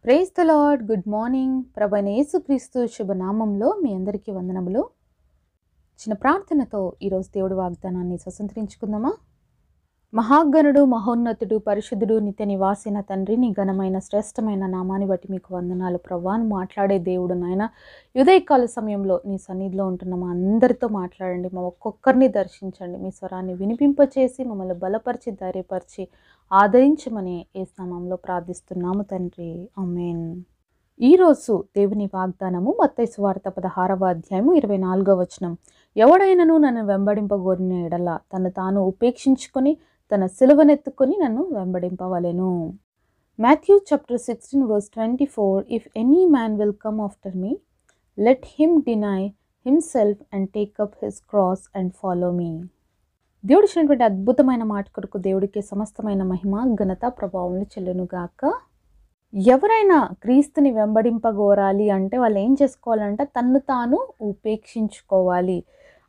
Praise the Lord. Good morning. ప్రభువైన యేసుక్రీస్తు శుభనామంలో మీ అందరికీ వందనములు. చిన్న ప్రార్థనతో ఈరోజు దేవుడి వాగ్దానాన్ని స్వతంత్రించుకుందామా? మహాగణుడు, మహోన్నతుడు, పరిశుద్ధుడు, నిత్య నివాసిన తండ్రి, నీ ఘనమైన శ్రేష్టమైన నామాన్ని బట్టి మీకు వందనాలు ప్రభువా. మాట్లాడే దేవుడు నాయన, ఉదయకాల సమయంలో నీ సన్నిధిలో ఉంటున్న మా అందరితో మాట్లాడండి. మా ఒక్కొక్కరిని దర్శించండి. మీ స్వరాన్ని వినిపింపచేసి మమ్మల్ని బలపరిచి ధైర్యపరిచి ఆదరించమని యేసు నామములో ప్రార్థిస్తున్నాము తండ్రి. ఆమేన్. ఈరోజు దేవుని వాగ్దానము మత్తయి సువార్త 16వ అధ్యాయము 24వ వచనం. ఎవడైనను నన్ను వెంబడింపగోరిన ఎడల తను తాను ఉపేక్షించుకొని తన సిలువనెత్తుకొని నన్ను వెంబడింపవలెను. Matthew chapter 16 verse 24. If any man will come after me, let him deny himself and take up his cross and follow me. దేవుడు ఇచ్చినటువంటి అద్భుతమైన మాట కొరకు దేవుడికి సమస్తమైన మహిమ, ఘనత, ప్రభావములు చెల్లునుగాక. ఎవరైనా క్రీస్తుని వెంబడింపగోరాలి అంటే వాళ్ళు ఏం చేసుకోవాలంటే తన్ను తాను ఉపేక్షించుకోవాలి.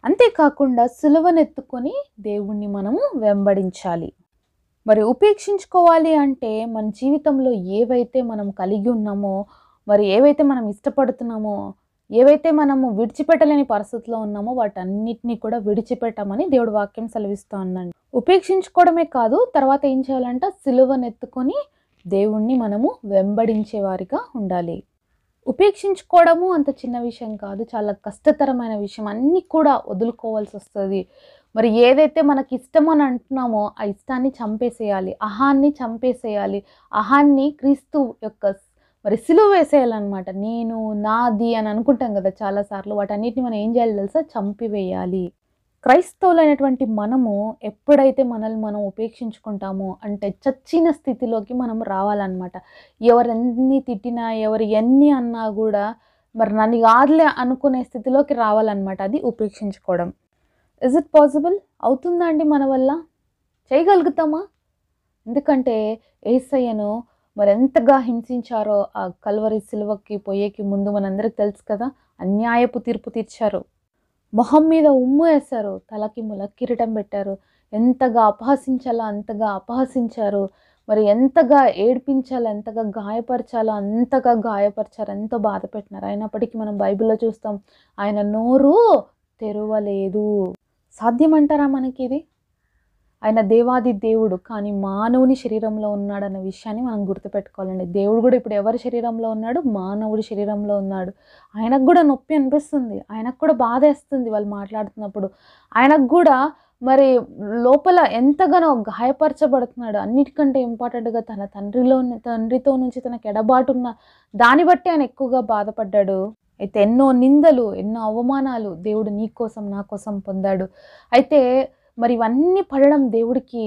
అంతేకాకుండా సిలువనెత్తుకొని దేవుణ్ణి మనము వెంబడించాలి. మరి ఉపేక్షించుకోవాలి అంటే మన జీవితంలో ఏవైతే మనం కలిగి ఉన్నామో, మరి ఏవైతే మనం ఇష్టపడుతున్నామో, ఏవైతే మనము విడిచిపెట్టలేని పరిస్థితిలో ఉన్నామో వాటన్నిటినీ కూడా విడిచిపెట్టమని దేవుడు వాక్యం సెలవిస్తూ ఉందండి. ఉపేక్షించుకోవడమే కాదు, తర్వాత ఏం చేయాలంట? సిలువనెత్తుకొని దేవుణ్ణి మనము వెంబడించేవారిగా ఉండాలి. ఉపేక్షించుకోవడము అంత చిన్న విషయం కాదు, చాలా కష్టతరమైన విషయం. అన్నీ కూడా వదులుకోవాల్సి వస్తుంది. మరి ఏదైతే మనకి ఇష్టం అని అంటున్నామో ఆ ఇష్టాన్ని చంపేసేయాలి, అహాన్ని చంపేసేయాలి. అహాన్ని క్రీస్తు యొక్క మరి సిలువ వేసేయాలన్నమాట. నేను, నాది అని అనుకుంటాం కదా చాలాసార్లు. వాటన్నిటిని మనం ఏం చేయాలి తెలుసా? చంపివేయాలి. క్రైస్తవులైనటువంటి మనము ఎప్పుడైతే మనల్ని మనం ఉపేక్షించుకుంటామో అంటే చచ్చిన స్థితిలోకి మనం రావాలన్నమాట. ఎవరెన్ని తిట్టినా, ఎవరు ఎన్ని అన్నా కూడా మరి నన్ను కాదులే అనుకునే స్థితిలోకి రావాలన్నమాట. అది ఉపేక్షించుకోవడం. Is it possible? అవుతుందా అండి మన వల్ల? చేయగలుగుతామా? ఎందుకంటే యేసయ్యను మరి ఎంతగా హింసించారో ఆ కల్వరి సిలువకి పోయేకి ముందు మనందరికి తెలుసు కదా. అన్యాయపు తీర్పు తీర్చారు, మొహం మీద ఉమ్ము వేశారు, తలకి ముల కిరీటం పెట్టారు. ఎంతగా అపహసించాలో అంతగా అపహసించారు. మరి ఎంతగా ఏడ్పించాలో, ఎంతగా గాయపరచాలో అంతగా గాయపరిచారు, ఎంతో బాధ పెట్టినారు. అయినప్పటికీ మనం బైబిల్లో చూస్తాం, ఆయన నోరు తెరవలేదు. సాధ్యమంటారా మనకి ఇది? ఆయన దేవాది దేవుడు, కానీ మానవుని శరీరంలో ఉన్నాడన్న విషయాన్ని మనం గుర్తుపెట్టుకోవాలండి. దేవుడు కూడా ఇప్పుడు ఎవరి శరీరంలో ఉన్నాడు? మానవుడి శరీరంలో ఉన్నాడు. ఆయనకు కూడా నొప్పి అనిపిస్తుంది, ఆయనకు కూడా బాధ వేస్తుంది వాళ్ళు మాట్లాడుతున్నప్పుడు. ఆయనకు కూడా మరి లోపల ఎంతగానో గాయపరచబడుతున్నాడు. అన్నిటికంటే ఇంపార్టెంట్గా తన తండ్రితో నుంచి తనకు ఎడబాటున్న దాన్ని బట్టి ఆయన ఎక్కువగా బాధపడ్డాడు. అయితే ఎన్నో నిందలు, ఎన్నో అవమానాలు దేవుడు నీ కోసం నా కోసం పొందాడు. అయితే మరి ఇవన్నీ పడడం దేవుడికి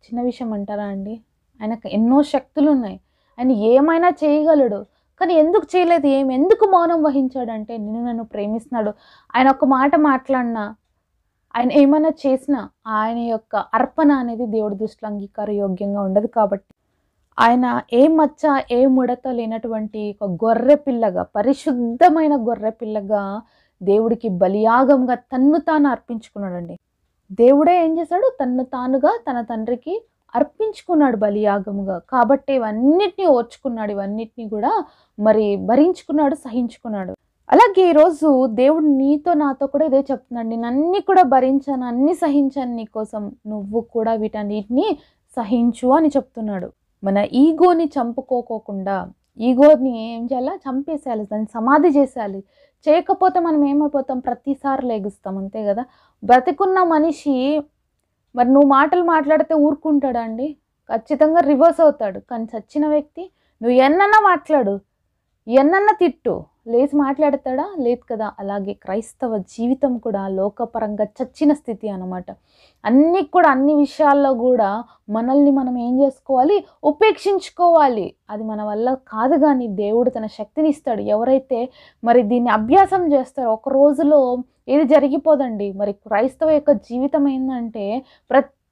చిన్న విషయం అంటారా అండి? ఆయనకు ఎన్నో శక్తులు ఉన్నాయి, ఆయన ఏమైనా చేయగలడు. కానీ ఎందుకు చేయలేదు? ఎందుకు మౌనం వహించాడంటే నన్ను ప్రేమిస్తున్నాడు. ఆయన ఒక మాట మాట్లాడినా, ఆయన ఏమైనా చేసినా ఆయన యొక్క అర్పణ అనేది దేవుడి దృష్టిలో అంగీకారయోగ్యంగా ఉండదు. కాబట్టి ఆయన ఏ మచ్చ, ఏ ముడత లేనటువంటి ఒక గొర్రె పిల్లగా, పరిశుద్ధమైన గొర్రె పిల్లగా దేవుడికి బలియాగంగా తన్ను తాను అర్పించుకున్నాడండి. దేవుడే ఏం చేశాడు? తన్ను తానుగా తన తండ్రికి అర్పించుకున్నాడు బలియాగముగా. కాబట్టి ఇవన్నిటిని ఓర్చుకున్నాడు, ఇవన్నిటిని కూడా మరి భరించుకున్నాడు, సహించుకున్నాడు. అలాగే ఈరోజు దేవుడు నీతో నాతో కూడా ఇదే చెప్తున్నాడు. నేను అన్ని కూడా భరించాను, అన్ని సహించాను నీకోసం, నువ్వు కూడా వీటన్నిటిని సహించు అని చెప్తున్నాడు. మన ఈగోని చంపుకోకుండా, ఈగోని ఏం చేయాలా? చంపేసేయాలి, దాన్ని సమాధి చేసేయాలి. చేయకపోతే మనం ఏమైపోతాం? ప్రతిసారి లేగుస్తాం, అంతే కదా. బ్రతికున్న మనిషి మరి నువ్వు మాటలు మాట్లాడితే ఊరుకుంటాడా అండి? ఖచ్చితంగా రివర్స్ అవుతాడు. కానీ చచ్చిన వ్యక్తి నువ్వు ఎన్నన్నా మాట్లాడు, ఎన్నన్నా తిట్టు, లేచి మాట్లాడతాడా? లేదు కదా. అలాగే క్రైస్తవ జీవితం కూడా లోకపరంగా చచ్చిన స్థితి అన్నమాట. అన్ని విషయాల్లో కూడా మనల్ని మనం ఏం చేసుకోవాలి? ఉపేక్షించుకోవాలి. అది మన వల్ల కాదు, కానీ దేవుడు తన శక్తిని ఇస్తాడు. ఎవరైతే మరి దీన్ని అభ్యాసం చేస్తారో ఒక రోజులో ఏది జరిగిపోదండి. మరి క్రైస్తవ యొక్క జీవితం ఏంటంటే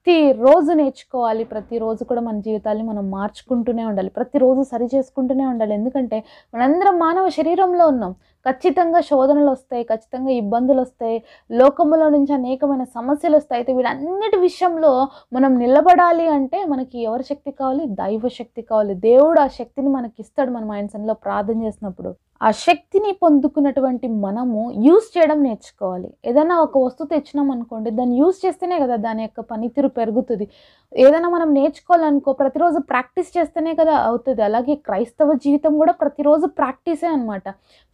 ప్రతిరోజు నేర్చుకోవాలి. ప్రతిరోజు కూడా మన జీవితాన్ని మనం మార్చుకుంటూనే ఉండాలి. ప్రతిరోజు సరి చేసుకుంటూనే ఉండాలి. ఎందుకంటే మనందరం మానవ శరీరంలో ఉన్నాం. ఖచ్చితంగా శోధనలొస్తాయి. ఖచ్చితంగా ఇబ్బందులొస్తాయి. లోకములో నుంచి అనేకమైన సమస్యలొస్తాయి. అయితే వీటన్నిటి విషయంలో మనం నిలబడాలి అంటే మనకి ఎవరి శక్తి కావాలి? దైవ శక్తి కావాలి. దేవుడు ఆ శక్తిని మనకిస్తాడు మనం ఆయన సన్నిధిలో ప్రార్థన చేసినప్పుడు. ఆ శక్తిని పొందుకున్నటువంటి మనము యూజ్ చేయడం నేర్చుకోవాలి. ఏదైనా ఒక వస్తువు తెచ్చినామనుకోండి, దాన్ని యూజ్ చేస్తేనే కదా దాని యొక్క పనితీరు పెరుగుతది. ఏదైనా మనం నేర్చుకోవాలనుకో ప్రతిరోజు ప్రాక్టీస్ చేస్తేనే కదా అవుతది. అలాగే క్రైస్తవ జీవితం కూడా ప్రతిరోజు ప్రాక్టీసే అనమాట.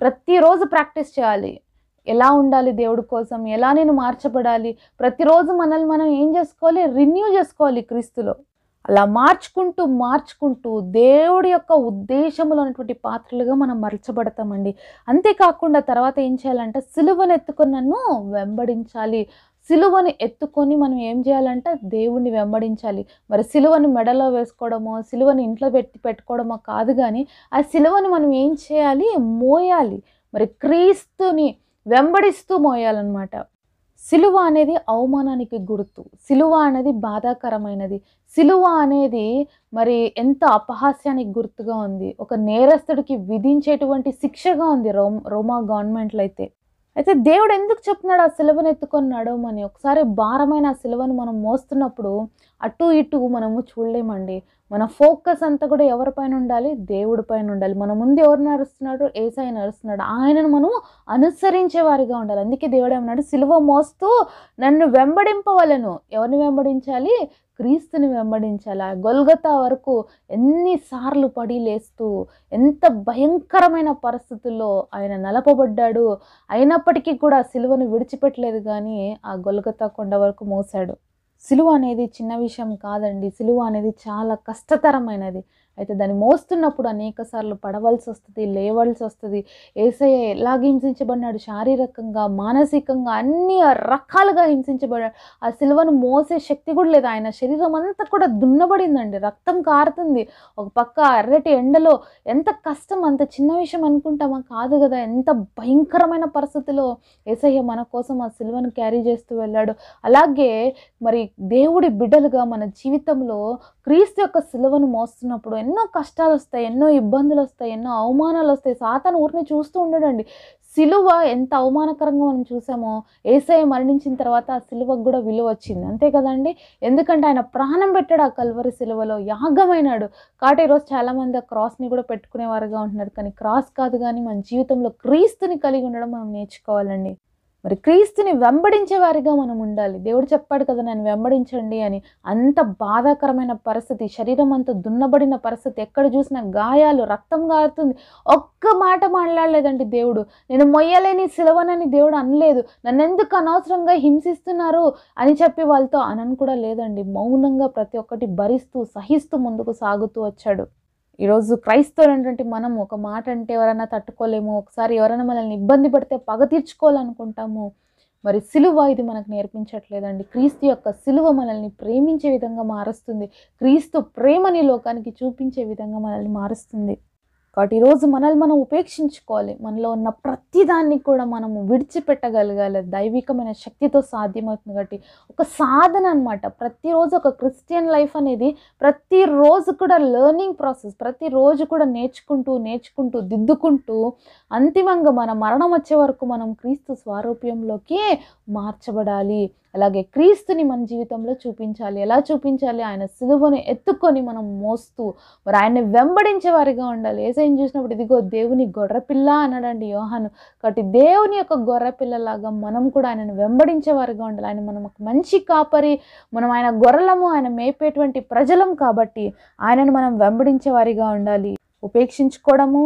ప్రతిరోజు ప్రాక్టీస్ చేయాలి. ఎలా ఉండాలి దేవుడి కోసం? ఎలా నేను మార్చబడాలి? ప్రతిరోజు మనల్ని మనం ఏం చేసుకోవాలి? రిన్యూ చేసుకోవాలి క్రీస్తులో. అలా మార్చుకుంటూ, మార్చుకుంటూ దేవుడి యొక్క ఉద్దేశంలో ఉన్నటువంటి పాత్రలుగా మనం మలచబడతామండి. అంతేకాకుండా తర్వాత ఏం చేయాలంటే సిలువను ఎత్తుకొని నన్ను వెంబడించాలి. సిలువను ఎత్తుకొని మనం ఏం చేయాలంటే దేవుణ్ణి వెంబడించాలి. మరి సిలువను మెడలో వేసుకోవడమో, సిలువను ఇంట్లో పెట్టుకోవడమో కాదు గానీ, ఆ సిలువను మనం ఏం చేయాలి? మోయాలి. మరి క్రీస్తుని వెంబడిస్తూ మోయాలన్నమాట. సిలువ అనేది అవమానానికి గుర్తు. సిలువ అనేది బాధాకరమైనది. సిలువ అనేది మరి ఎంత అపహాస్యానికి గుర్తుగా ఉంది. ఒక నేరస్తుడికి విధించేటువంటి శిక్షగా ఉంది రోమా గవర్నమెంట్‌లో అయితే. అయితే దేవుడు ఎందుకు చెప్తున్నాడు ఆ సిలువను ఎత్తుకొని నడవమని? ఒకసారి భారమైన ఆ సిలువను మనం మోస్తున్నప్పుడు అటు ఇటు మనము చూడలేమండి. మన ఫోకస్ అంతా కూడా ఎవరి పైన ఉండాలి? దేవుడి పైన ఉండాలి. మన ముందు ఎవరు నడుస్తున్నాడు? యేసయ్య నడుస్తున్నాడు. ఆయనను మనము అనుసరించే వారిగా ఉండాలి. అందుకే దేవుడు ఏమన్నాడు? సిలువ మోస్తూ నన్ను వెంబడింపవలెను. ఎవరిని వెంబడించాలి? క్రీస్తుని వెంబడించాలి. ఆ గొల్గొతా వరకు ఎన్నిసార్లు పడి లేస్తూ ఎంత భయంకరమైన పరిస్థితుల్లో ఆయన నలపబడ్డాడు. అయినప్పటికీ కూడా సిలువను విడిచిపెట్టలేదు గానీ ఆ గొల్గొతా కొండ వరకు మోసాడు. సిలువ అనేది చిన్న విషయం కాదండి. సిలువ అనేది చాలా కష్టతరమైనది. అయితే దాన్ని మోస్తున్నప్పుడు అనేక సార్లు పడవలసొస్తది, లేవాల్సొస్తది. యేసయ్య ఎలాగ హింసించబడినాడు? శారీరకంగా, మానసికంగా అన్ని రకాలుగా హింసించబడ్డాడు. ఆ సిలువను మోసే శక్తి కూడా లేదు. ఆయన శరీరం అంతా కూడా దున్నబడిందండి. రక్తం కారుతుంది. ఒక పక్క ఎర్రటి ఎండలో ఎంత కష్టం! అంత చిన్న విషయం అనుకుంటామా? కాదు గదా! ఎంత భయంకరమైన పరిస్థితిలో యేసయ్య మన కోసం ఆ సిలువను క్యారీ చేస్తూ వెళ్ళాడు. అలాగే మరి దేవుడి బిడ్డలుగా మన జీవితంలో క్రీస్తు యొక్క సిలువను మోస్తున్నప్పుడు ఎన్నో కష్టాలొస్తాయి, ఎన్నో ఇబ్బందులొస్తాయి, ఎన్నో అవమానాలొస్తాయి. సాతాను ఊరినే చూస్తూ ఉండడండి. సిలువ ఎంత అవమానకరంగా మనం చూసామో, యేసయ్య మరణించిన తర్వాత ఆ సిలువకు గూడా విలువొచ్చింది. అంతే కదండీ! ఎందుకంటే ఆయన ప్రాణం పెట్టాడు ఆ కల్వరి సిలువలో. యాగమైనాడు. కాబట్టి ఈరోజు చాలామంది ఆ క్రాస్‌ని గూడా పెట్టుకునేవారుగా ఉంటున్నారు. కానీ క్రాస్ కాదు గానీ మన జీవితంలో క్రీస్తుని కలిగి ఉండడం మనం నేర్చుకోవాలండి. మరి క్రీస్తుని వెంబడించే వారిగా మనం ఉండాలి. దేవుడు చెప్పాడు కదా! నన్ను వెంబడించండి అని. అంత బాధాకరమైన పరిస్థితి, శరీరం అంతా దున్నబడిన పరిస్థితి, ఎక్కడ చూసినా గాయాలు, రక్తం గారుతుంది. ఒక్క మాట మాట్లాడలేదండి దేవుడు. నేను మొయ్యలేని సిలువనని దేవుడు అనలేదు. నన్నెందుకు అనవసరంగా హింసిస్తున్నారు అని చెప్పి వాళ్ళతో అనను కూడా లేదండి. మౌనంగా ప్రతి ఒక్కటి భరిస్తూ, సహిస్తూ ముందుకు సాగుతూ వచ్చాడు. ఈరోజు క్రైస్తవులైనటువంటి మనం ఒక మాట అంటే ఎవరైనా తట్టుకోలేము. ఒకసారి ఎవరైనా మనల్ని ఇబ్బంది పెడితే పగ తీర్చుకోవాలనుకుంటాము. మరి సిలువ ఇది మనకు నేర్పించట్లేదండి. క్రీస్తు యొక్క సిలువ మనల్ని ప్రేమించే విధంగా మారుస్తుంది. క్రీస్తు ప్రేమని లోకానికి చూపించే విధంగా మనల్ని మారుస్తుంది. కాబట్టి ఈరోజు మనల్ని మనం ఉపేక్షించుకోవాలి. మనలో ఉన్న ప్రతి దాన్ని కూడా మనము విడిచిపెట్టగలగాలి. దైవికమైన శక్తితో సాధ్యమవుతుంది కాబట్టి ఒక సాధన అనమాట. ప్రతిరోజు ఒక క్రిస్టియన్ లైఫ్ అనేది ప్రతిరోజు కూడా లెర్నింగ్ ప్రాసెస్. ప్రతిరోజు కూడా నేర్చుకుంటూ, నేర్చుకుంటూ, దిద్దుకుంటూ అంతిమంగా మన మరణం వచ్చే వరకు మనం క్రీస్తు స్వారూప్యంలోకి మార్చబడాలి. అలాగే క్రీస్తుని మన జీవితంలో చూపించాలి. ఎలా చూపించాలి? ఆయన సిలువను ఎత్తుకొని మనం మోస్తూ మరి ఆయన్ని వెంబడించే వారిగా ఉండాలి. యేసయ్యని చూసినప్పుడు ఇదిగో దేవుని గొర్రెపిల్ల అన్నాడండి యోహాను. కాబట్టి దేవుని యొక్క గొర్రెపిల్లలాగా మనం కూడా ఆయనను వెంబడించే వారిగా ఉండాలి. ఆయన మనం ఒక మంచి కాపరి, మనం ఆయన గొర్రెలము, ఆయన మేపేటువంటి ప్రజలం కాబట్టి ఆయనను మనం వెంబడించే వారిగా ఉండాలి. ఉపేక్షించుకోవడము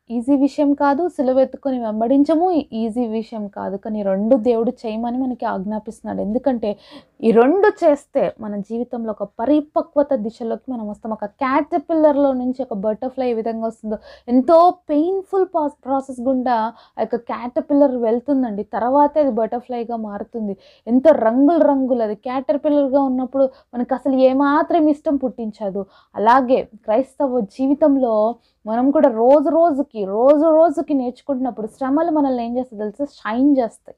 ఈజీ విషయం కాదు. సిలువ ఎత్తుకొని వెంబడించము ఈజీ విషయం కాదు. కానీ 2 దేవుడు చేయమని మనకి ఆజ్ఞాపిస్తున్నాడు. ఎందుకంటే ఈ 2 చేస్తే మన జీవితంలో ఒక పరిపక్వత దిశలోకి మనం వస్తాం. ఒక క్యాటర్‌పిల్లర్‌లో నుంచి ఒక బటర్‌ఫ్లై ఏ విధంగా వస్తుందో ఎంతో పెయిన్‌ఫుల్ ప్రాసెస్ గుండా ఆ యొక్క క్యాటర్‌పిల్లర్ వెళ్తుందండి. తర్వాతే అది బటర్‌ఫ్లైగా మారుతుంది. ఎంతో రంగులు రంగులు అది క్యాటర్‌పిల్లర్‌గా ఉన్నప్పుడు మనకు అసలు ఏమాత్రం ఇష్టం పుట్టించదు. అలాగే క్రైస్తవ జీవితంలో మనం కూడా రోజు రోజుకి నేర్చుకుంటున్నప్పుడు శ్రమలు మనల్ని ఏం చేస్తాయి తెలుసా? షైన్ చేస్తాయి.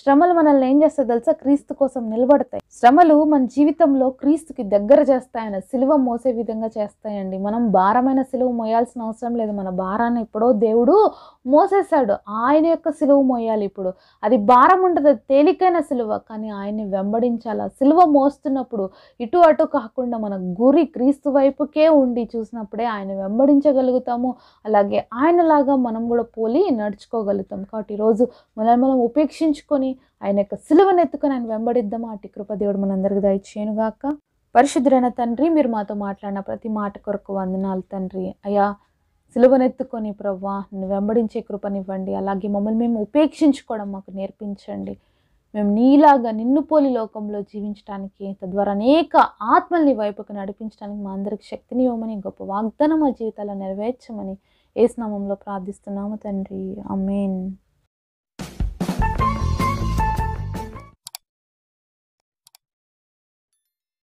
శ్రమలు మనల్ని ఏం చేస్తాయి తెలుసా? క్రీస్తు కోసం నిలబడతాయి. శ్రమలు మన జీవితంలో క్రీస్తుకి దగ్గర చేస్తాయని, సిలువ మోసే విధంగా చేస్తాయండి. మనం భారమైన సిలువ మోయాల్సిన అవసరం లేదు. మన భారాన్ని ఎప్పుడో దేవుడు మోసేశాడు. ఆయన యొక్క సిలువ మోయాలి ఇప్పుడు. అది భారం ఉంటుంది, అది తేలికైన సిలువ, కానీ ఆయన్ని వెంబడించాలి. సిలువ మోస్తున్నప్పుడు ఇటు అటు కాకుండా మన గురి క్రీస్తు వైపుకే ఉండి చూసినప్పుడే ఆయన వెంబడించగలుగుతాము. అలాగే ఆయనలాగా మనం కూడా పోలి నడుచుకోగలుగుతాం. కాబట్టి ఈరోజు మనం ఉపేక్షించుకొని ఆయన యొక్క సిలువను ఎత్తుకొని ఆయన వెంబడిద్దామా? అటు కృప దేవుడు మనందరికీ దయచేయునుగాక. పరిశుద్ధుడైన తండ్రి, మీరు మాతో మాట్లాడిన ప్రతి మాట కొరకు వందనాలు తండ్రి. అయ్యా, సిలువనెత్తుకొని ప్రవ్వా నన్ను వెంబడించే కృపనివ్వండి. అలాగే మమ్మల్ని మేము ఉపేక్షించుకోవడం మాకు నేర్పించండి. మేము నీలాగా నిన్ను పోలి లోకంలో జీవించడానికి, తద్వారా అనేక ఆత్మల్ని వైపుకు నడిపించడానికి మా అందరికి శక్తిని ఇవ్వమని, గొప్ప వాగ్దానం మా జీవితాల్లో నెరవేర్చమని యేసు నామములో ప్రార్థిస్తున్నాము తండ్రి. ఆమేన్.